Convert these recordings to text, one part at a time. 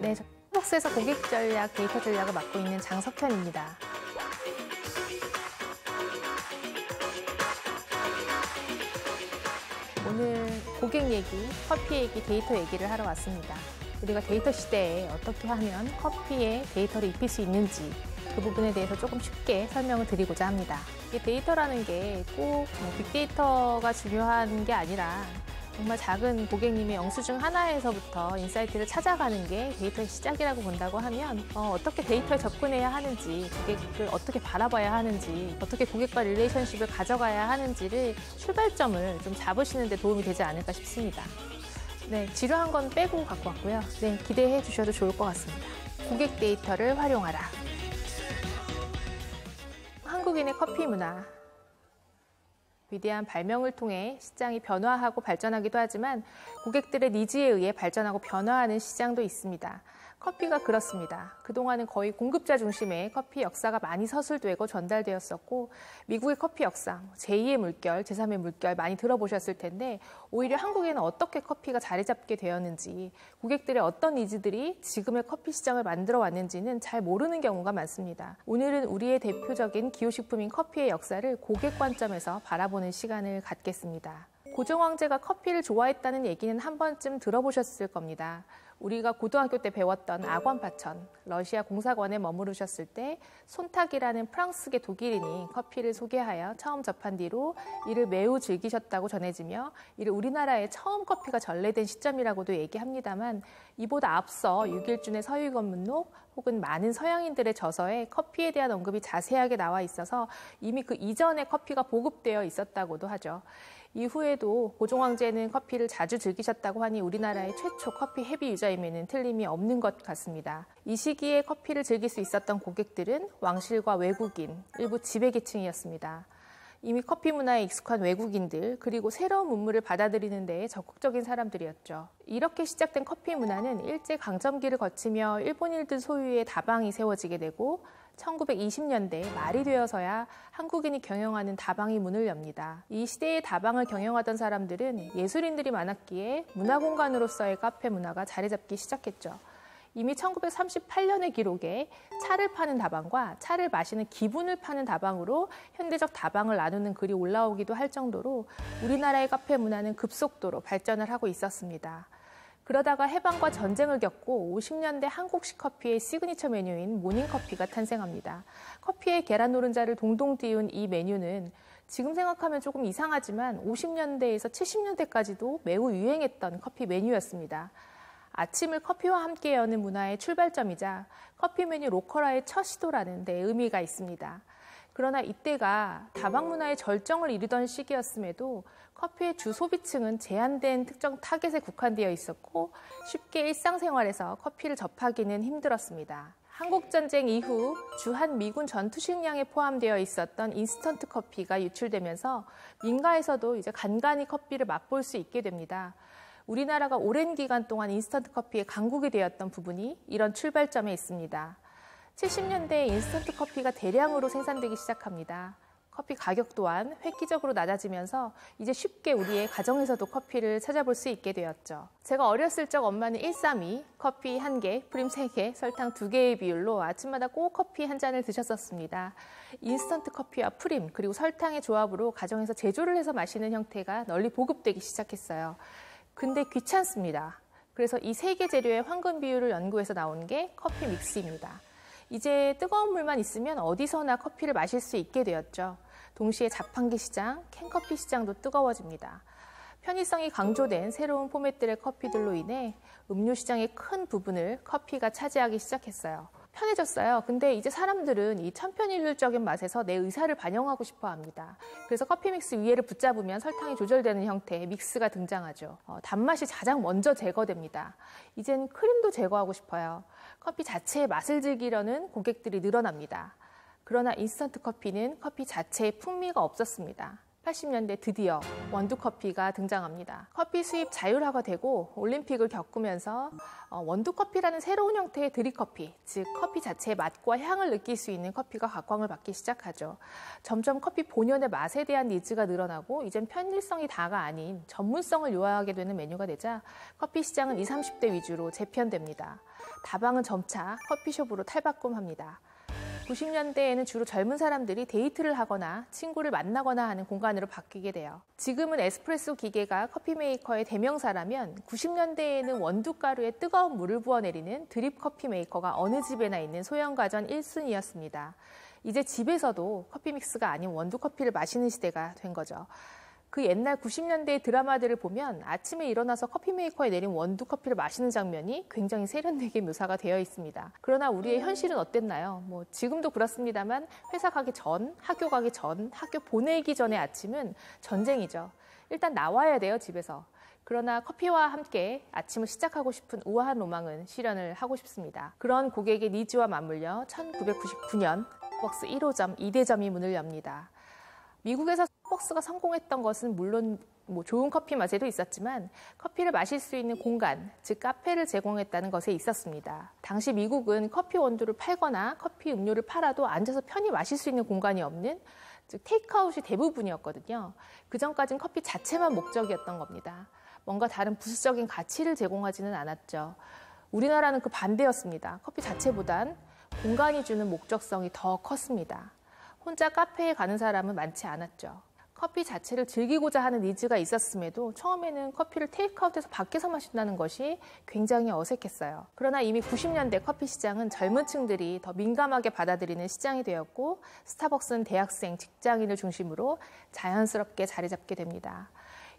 네, 스타벅스에서 고객 전략, 데이터 전략을 맡고 있는 장석현입니다. 오늘 고객 얘기, 커피 얘기, 데이터 얘기를 하러 왔습니다. 우리가 데이터 시대에 어떻게 하면 커피에 데이터를 입힐 수 있는지 그 부분에 대해서 조금 쉽게 설명을 드리고자 합니다. 이 데이터라는 게 꼭 빅데이터가 중요한 게 아니라 정말 작은 고객님의 영수증 하나에서부터 인사이트를 찾아가는 게 데이터의 시작이라고 본다고 하면 어떻게 데이터에 접근해야 하는지, 고객을 어떻게 바라봐야 하는지, 어떻게 고객과 릴레이션십을 가져가야 하는지를 출발점을 좀 잡으시는 데 도움이 되지 않을까 싶습니다. 네, 지루한 건 빼고 갖고 왔고요. 네, 기대해 주셔도 좋을 것 같습니다. 고객 데이터를 활용하라. 한국인의 커피 문화. 위대한 발명을 통해 시장이 변화하고 발전하기도 하지만 고객들의 니즈에 의해 발전하고 변화하는 시장도 있습니다. 커피가 그렇습니다. 그동안은 거의 공급자 중심의 커피 역사가 많이 서술되고 전달되었었고 미국의 커피 역사, 제2의 물결, 제3의 물결 많이 들어보셨을 텐데 오히려 한국에는 어떻게 커피가 자리 잡게 되었는지 고객들의 어떤 니즈들이 지금의 커피 시장을 만들어 왔는지는 잘 모르는 경우가 많습니다. 오늘은 우리의 대표적인 기호식품인 커피의 역사를 고객 관점에서 바라보는 시간을 갖겠습니다. 고종 황제가 커피를 좋아했다는 얘기는 한 번쯤 들어보셨을 겁니다. 우리가 고등학교 때 배웠던 악원파천, 러시아 공사관에 머무르셨을 때 손탁이라는 프랑스계 독일인이 커피를 소개하여 처음 접한 뒤로 이를 매우 즐기셨다고 전해지며 이를 우리나라에 처음 커피가 전래된 시점이라고도 얘기합니다만 이보다 앞서 육일준의 서유건문록 혹은 많은 서양인들의 저서에 커피에 대한 언급이 자세하게 나와 있어서 이미 그 이전에 커피가 보급되어 있었다고도 하죠. 이후에도 고종 황제는 커피를 자주 즐기셨다고 하니 우리나라의 최초 커피 헤비 유저임에는 틀림이 없는 것 같습니다. 이 시기에 커피를 즐길 수 있었던 고객들은 왕실과 외국인, 일부 지배계층이었습니다. 이미 커피 문화에 익숙한 외국인들, 그리고 새로운 문물을 받아들이는 데에 적극적인 사람들이었죠. 이렇게 시작된 커피 문화는 일제강점기를 거치며 일본인들 소유의 다방이 세워지게 되고 1920년대 말이 되어서야 한국인이 경영하는 다방이 문을 엽니다. 이 시대의 다방을 경영하던 사람들은 예술인들이 많았기에 문화공간으로서의 카페 문화가 자리 잡기 시작했죠. 이미 1938년의 기록에 차를 파는 다방과 차를 마시는 기분을 파는 다방으로 현대적 다방을 나누는 글이 올라오기도 할 정도로 우리나라의 카페 문화는 급속도로 발전을 하고 있었습니다. 그러다가 해방과 전쟁을 겪고 50년대 한국식 커피의 시그니처 메뉴인 모닝커피가 탄생합니다. 커피에 계란 노른자를 동동 띄운 이 메뉴는 지금 생각하면 조금 이상하지만 50년대에서 70년대까지도 매우 유행했던 커피 메뉴였습니다. 아침을 커피와 함께 여는 문화의 출발점이자 커피 메뉴 로컬화의 첫 시도라는 데 의미가 있습니다. 그러나 이때가 다방 문화의 절정을 이루던 시기였음에도 커피의 주 소비층은 제한된 특정 타겟에 국한되어 있었고 쉽게 일상생활에서 커피를 접하기는 힘들었습니다. 한국전쟁 이후 주한 미군 전투식량에 포함되어 있었던 인스턴트 커피가 유출되면서 민가에서도 이제 간간히 커피를 맛볼 수 있게 됩니다. 우리나라가 오랜 기간 동안 인스턴트 커피의 강국이 되었던 부분이 이런 출발점에 있습니다. 70년대에 인스턴트 커피가 대량으로 생산되기 시작합니다. 커피 가격 또한 획기적으로 낮아지면서 이제 쉽게 우리의 가정에서도 커피를 찾아볼 수 있게 되었죠. 제가 어렸을 적 엄마는 132, 커피 1개, 프림 3개, 설탕 2개의 비율로 아침마다 꼭 커피 한 잔을 드셨었습니다. 인스턴트 커피와 프림 그리고 설탕의 조합으로 가정에서 제조를 해서 마시는 형태가 널리 보급되기 시작했어요. 근데 귀찮습니다. 그래서 이 3개 재료의 황금 비율을 연구해서 나온 게 커피 믹스입니다. 이제 뜨거운 물만 있으면 어디서나 커피를 마실 수 있게 되었죠. 동시에 자판기 시장, 캔커피 시장도 뜨거워집니다. 편의성이 강조된 새로운 포맷들의 커피들로 인해 음료 시장의 큰 부분을 커피가 차지하기 시작했어요. 편해졌어요. 근데 이제 사람들은 이 천편일률적인 맛에서 내 의사를 반영하고 싶어 합니다. 그래서 커피 믹스 위에를 붙잡으면 설탕이 조절되는 형태의 믹스가 등장하죠. 단맛이 가장 먼저 제거됩니다. 이젠 크림도 제거하고 싶어요. 커피 자체의 맛을 즐기려는 고객들이 늘어납니다. 그러나 인스턴트 커피는 커피 자체의 풍미가 없었습니다. 80년대 드디어 원두커피가 등장합니다. 커피 수입 자율화가 되고 올림픽을 겪으면서 원두커피라는 새로운 형태의 드립커피, 즉 커피 자체의 맛과 향을 느낄 수 있는 커피가 각광을 받기 시작하죠. 점점 커피 본연의 맛에 대한 니즈가 늘어나고 이젠 편일성이 다가 아닌 전문성을 요하게 되는 메뉴가 되자 커피 시장은 20, 30대 위주로 재편됩니다. 다방은 점차 커피숍으로 탈바꿈합니다. 90년대에는 주로 젊은 사람들이 데이트를 하거나 친구를 만나거나 하는 공간으로 바뀌게 돼요. 지금은 에스프레소 기계가 커피 메이커의 대명사라면 90년대에는 원두가루에 뜨거운 물을 부어내리는 드립 커피 메이커가 어느 집에나 있는 소형가전 1순위였습니다. 이제 집에서도 커피 믹스가 아닌 원두 커피를 마시는 시대가 된 거죠. 그 옛날 90년대의 드라마들을 보면 아침에 일어나서 커피 메이커에 내린 원두 커피를 마시는 장면이 굉장히 세련되게 묘사가 되어 있습니다. 그러나 우리의 현실은 어땠나요? 지금도 그렇습니다만 회사 가기 전, 학교 가기 전, 학교 보내기 전의 아침은 전쟁이죠. 일단 나와야 돼요, 집에서. 그러나 커피와 함께 아침을 시작하고 싶은 우아한 로망은 실현을 하고 싶습니다. 그런 고객의 니즈와 맞물려 1999년 스타벅스 1호점, 2대점이 문을 엽니다. 미국에서 스타벅스가 성공했던 것은 물론 좋은 커피 맛에도 있었지만 커피를 마실 수 있는 공간, 즉 카페를 제공했다는 것에 있었습니다. 당시 미국은 커피 원두를 팔거나 커피 음료를 팔아도 앉아서 편히 마실 수 있는 공간이 없는, 즉 테이크아웃이 대부분이었거든요. 그전까지는 커피 자체만 목적이었던 겁니다. 뭔가 다른 부수적인 가치를 제공하지는 않았죠. 우리나라는 그 반대였습니다. 커피 자체보단 공간이 주는 목적성이 더 컸습니다. 혼자 카페에 가는 사람은 많지 않았죠. 커피 자체를 즐기고자 하는 니즈가 있었음에도 처음에는 커피를 테이크아웃해서 밖에서 마신다는 것이 굉장히 어색했어요. 그러나 이미 90년대 커피 시장은 젊은 층들이 더 민감하게 받아들이는 시장이 되었고 스타벅스는 대학생, 직장인을 중심으로 자연스럽게 자리 잡게 됩니다.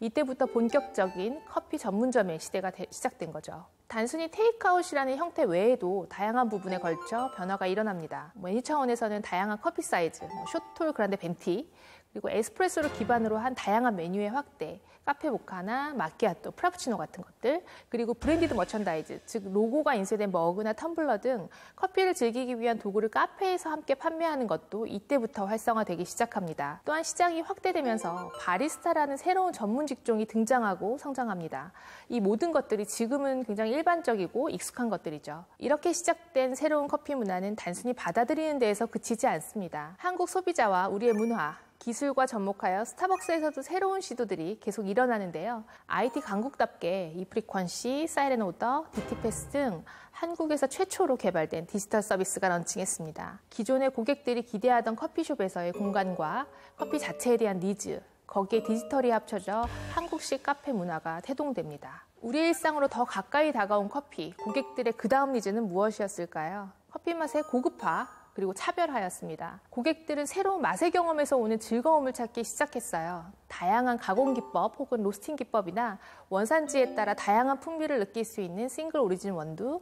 이때부터 본격적인 커피 전문점의 시대가 시작된 거죠. 단순히 테이크아웃이라는 형태 외에도 다양한 부분에 걸쳐 변화가 일어납니다. 메뉴 차원에서는 다양한 커피 사이즈, 숏톨, 그란데, 벤티, 그리고 에스프레소를 기반으로 한 다양한 메뉴의 확대, 카페 모카나 마키아토, 프라푸치노 같은 것들, 그리고 브랜디드 머천다이즈, 즉 로고가 인쇄된 머그나 텀블러 등 커피를 즐기기 위한 도구를 카페에서 함께 판매하는 것도 이때부터 활성화되기 시작합니다. 또한 시장이 확대되면서 바리스타라는 새로운 전문 직종이 등장하고 성장합니다. 이 모든 것들이 지금은 굉장히 일반적이고 익숙한 것들이죠. 이렇게 시작된 새로운 커피 문화는 단순히 받아들이는 데에서 그치지 않습니다. 한국 소비자와 우리의 문화, 기술과 접목하여 스타벅스에서도 새로운 시도들이 계속 일어나는데요. IT 강국답게 이프리퀀시, 사이렌 오더, DT패스 등 한국에서 최초로 개발된 디지털 서비스가 런칭했습니다. 기존의 고객들이 기대하던 커피숍에서의 공간과 커피 자체에 대한 니즈, 거기에 디지털이 합쳐져 한국식 카페 문화가 태동됩니다. 우리의 일상으로 더 가까이 다가온 커피, 고객들의 그 다음 니즈는 무엇이었을까요? 커피 맛의 고급화, 그리고 차별화였습니다. 고객들은 새로운 맛의 경험에서 오는 즐거움을 찾기 시작했어요. 다양한 가공 기법 혹은 로스팅 기법이나 원산지에 따라 다양한 풍미를 느낄 수 있는 싱글 오리진 원두,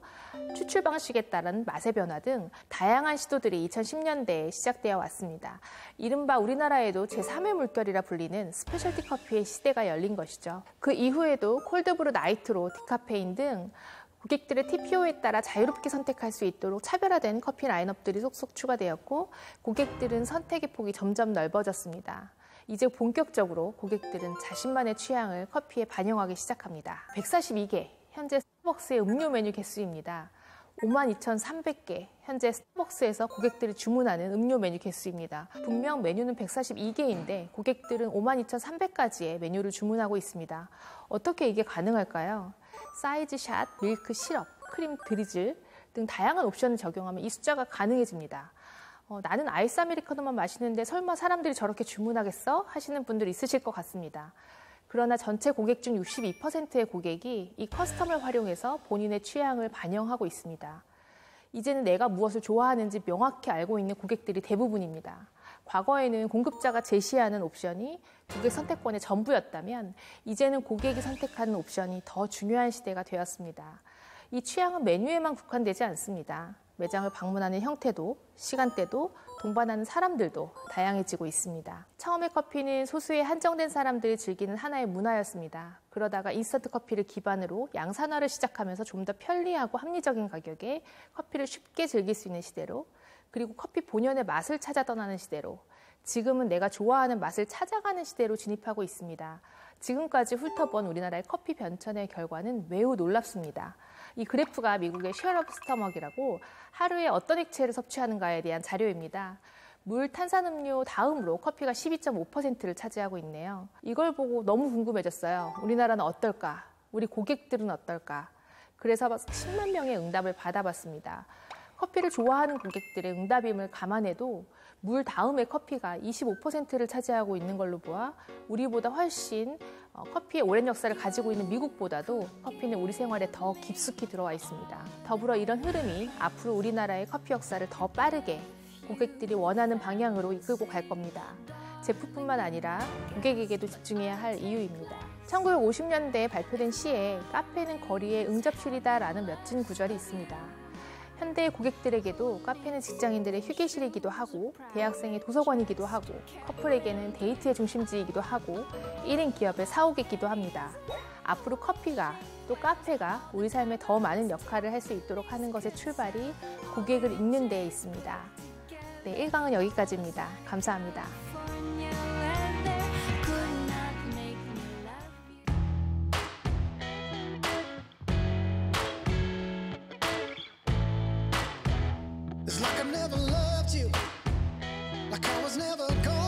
추출 방식에 따른 맛의 변화 등 다양한 시도들이 2010년대에 시작되어 왔습니다. 이른바 우리나라에도 제3의 물결이라 불리는 스페셜티 커피의 시대가 열린 것이죠. 그 이후에도 콜드브루 나이트로, 디카페인 등 고객들의 TPO에 따라 자유롭게 선택할 수 있도록 차별화된 커피 라인업들이 속속 추가되었고 고객들은 선택의 폭이 점점 넓어졌습니다. 이제 본격적으로 고객들은 자신만의 취향을 커피에 반영하기 시작합니다. 142개, 현재 스타벅스의 음료 메뉴 개수입니다. 52,300개, 현재 스타벅스에서 고객들이 주문하는 음료 메뉴 개수입니다. 분명 메뉴는 142개인데 고객들은 52,300가지의 메뉴를 주문하고 있습니다. 어떻게 이게 가능할까요? 사이즈 샷, 밀크 시럽, 크림 드리즐 등 다양한 옵션을 적용하면 이 숫자가 가능해집니다. 나는 아이스 아메리카노만 마시는데 설마 사람들이 저렇게 주문하겠어? 하시는 분들 있으실 것 같습니다. 그러나 전체 고객 중 62%의 고객이 이 커스텀을 활용해서 본인의 취향을 반영하고 있습니다. 이제는 내가 무엇을 좋아하는지 명확히 알고 있는 고객들이 대부분입니다. 과거에는 공급자가 제시하는 옵션이 고객 선택권의 전부였다면 이제는 고객이 선택하는 옵션이 더 중요한 시대가 되었습니다. 이 취향은 메뉴에만 국한되지 않습니다. 매장을 방문하는 형태도, 시간대도, 동반하는 사람들도 다양해지고 있습니다. 처음에 커피는 소수의 한정된 사람들이 즐기는 하나의 문화였습니다. 그러다가 인스턴트 커피를 기반으로 양산화를 시작하면서 좀 더 편리하고 합리적인 가격에 커피를 쉽게 즐길 수 있는 시대로, 그리고 커피 본연의 맛을 찾아 떠나는 시대로, 지금은 내가 좋아하는 맛을 찾아가는 시대로 진입하고 있습니다. 지금까지 훑어본 우리나라의 커피 변천의 결과는 매우 놀랍습니다. 이 그래프가 미국의 쉐어 오브 스토먹이라고 하루에 어떤 액체를 섭취하는가에 대한 자료입니다. 물, 탄산음료 다음으로 커피가 12.5%를 차지하고 있네요. 이걸 보고 너무 궁금해졌어요. 우리나라는 어떨까? 우리 고객들은 어떨까? 그래서 10만 명의 응답을 받아봤습니다. 커피를 좋아하는 고객들의 응답임을 감안해도 물 다음에 커피가 25%를 차지하고 있는 걸로 보아 우리보다 훨씬 커피의 오랜 역사를 가지고 있는 미국보다도 커피는 우리 생활에 더 깊숙이 들어와 있습니다. 더불어 이런 흐름이 앞으로 우리나라의 커피 역사를 더 빠르게 고객들이 원하는 방향으로 이끌고 갈 겁니다. 제품뿐만 아니라 고객에게도 집중해야 할 이유입니다. 1950년대에 발표된 시에 카페는 거리의 응접실이다 라는 멋진 구절이 있습니다. 현대의 고객들에게도 카페는 직장인들의 휴게실이기도 하고 대학생의 도서관이기도 하고 커플에게는 데이트의 중심지이기도 하고 1인 기업의 사옥이기도 합니다. 앞으로 커피가 또 카페가 우리 삶에 더 많은 역할을 할 수 있도록 하는 것의 출발이 고객을 읽는 데에 있습니다. 네, 1강은 여기까지입니다. 감사합니다. It's like I never loved you, like I was never gonna